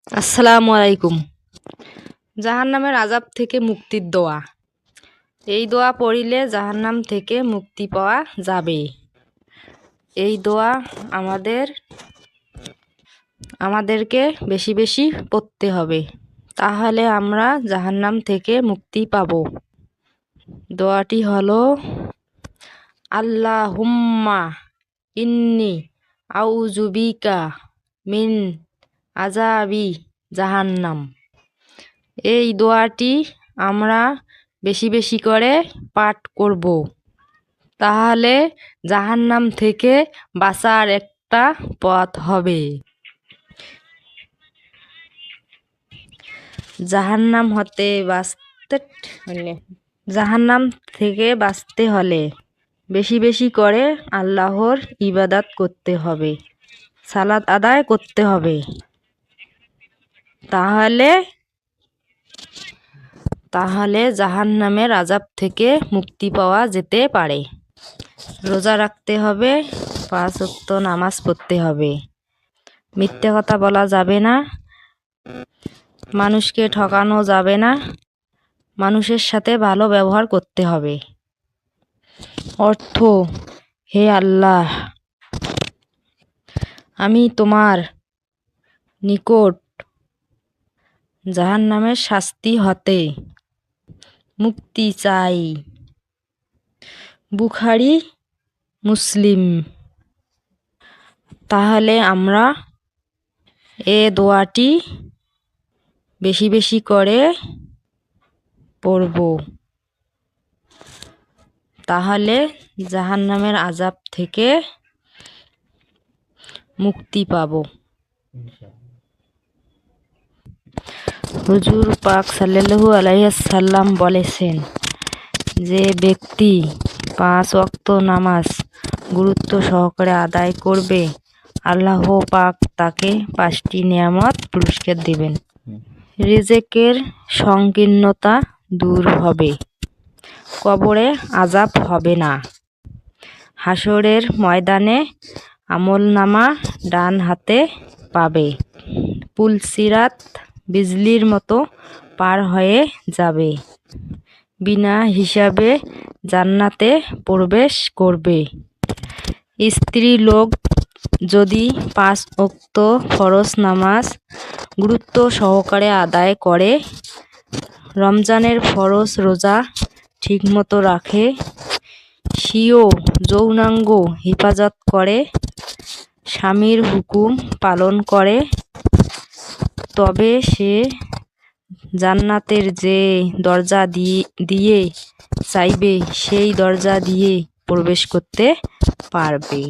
আসসালামু আলাইকুম। জাহান্নামের আযাব থেকে মুক্তির দোয়া। এই দোয়া পড়িলে জাহান্নাম থেকে মুক্তি পাওয়া যাবে। এই দোয়া আমাদেরকে বেশি বেশি পড়তে হবে, তাহলে আমরা জাহান্নাম থেকে মুক্তি পাব। দোয়াটি হলো, আল্লাহুম্মা ইন্নি আউযু বিকা মিন আযাবি জাহান্নাম। এই দোয়াটি আমরা বেশি বেশি করে পাঠ করব, তাহলে জাহান্নাম থেকে বাঁচার একটা পথ হবে। জাহান্নাম থেকে বাঁচতে হলে বেশি বেশি করে আল্লাহর ইবাদত করতে হবে, সালাত আদায় করতে হবে। তাহলে জাহান্নামের আযাব থেকে মুক্তি পাওয়া যেতে পারে। রোজা রাখতে হবে, 5 ওয়াক্ত নামাজ পড়তে হবে, মিথ্যে কথা বলা যাবে না, মানুষকে ঠকানো যাবে না, মানুষের সাথে ভালো ব্যবহার করতে হবে। অর্থ: হে আল্লাহ, আমি তোমার নিকট জাহান্নামের শাস্তি হতে মুক্তি চাই। বুখারী, মুসলিম। তাহলে আমরা এ দোয়াটি বেশি বেশি করে পড়ব, তাহলে জাহান্নামের আযাব থেকে মুক্তি পাব। হুজুর পাক সাল্লাল্লাহু আলাইহি ওয়াসাল্লাম বলেছেন, যে ব্যক্তি 5 ওয়াক্ত নামাজ গুরুত্ব সহকারে আদায় করবে, আল্লাহ পাক তাকে 5টি নেয়ামত পুরস্কার দিবেন। রিজেকের সংকীর্ণতা দূর হবে, কবরে আযাব হবে না, হাসরের ময়দানে আমলনামা ডান হাতে পাবে, পুলসিরাত বিজলির মতো পার হয়ে যাবে, বিনা হিসাবে জান্নাতে প্রবেশ করবে। স্ত্রী লোক যদি 5 ওয়াক্ত ফরজ নামাজ গুরুত্ব সহকারে আদায় করে, রমজানের ফরজ রোজা ঠিকমতো রাখে, স্বীয় যৌনাঙ্গ হেফাজত করে, স্বামীর হুকুম পালন করে, তবে সে জান্নাতের যে দরজা দিয়ে চাইবে সেই দরজা দিয়ে প্রবেশ করতে পারবে।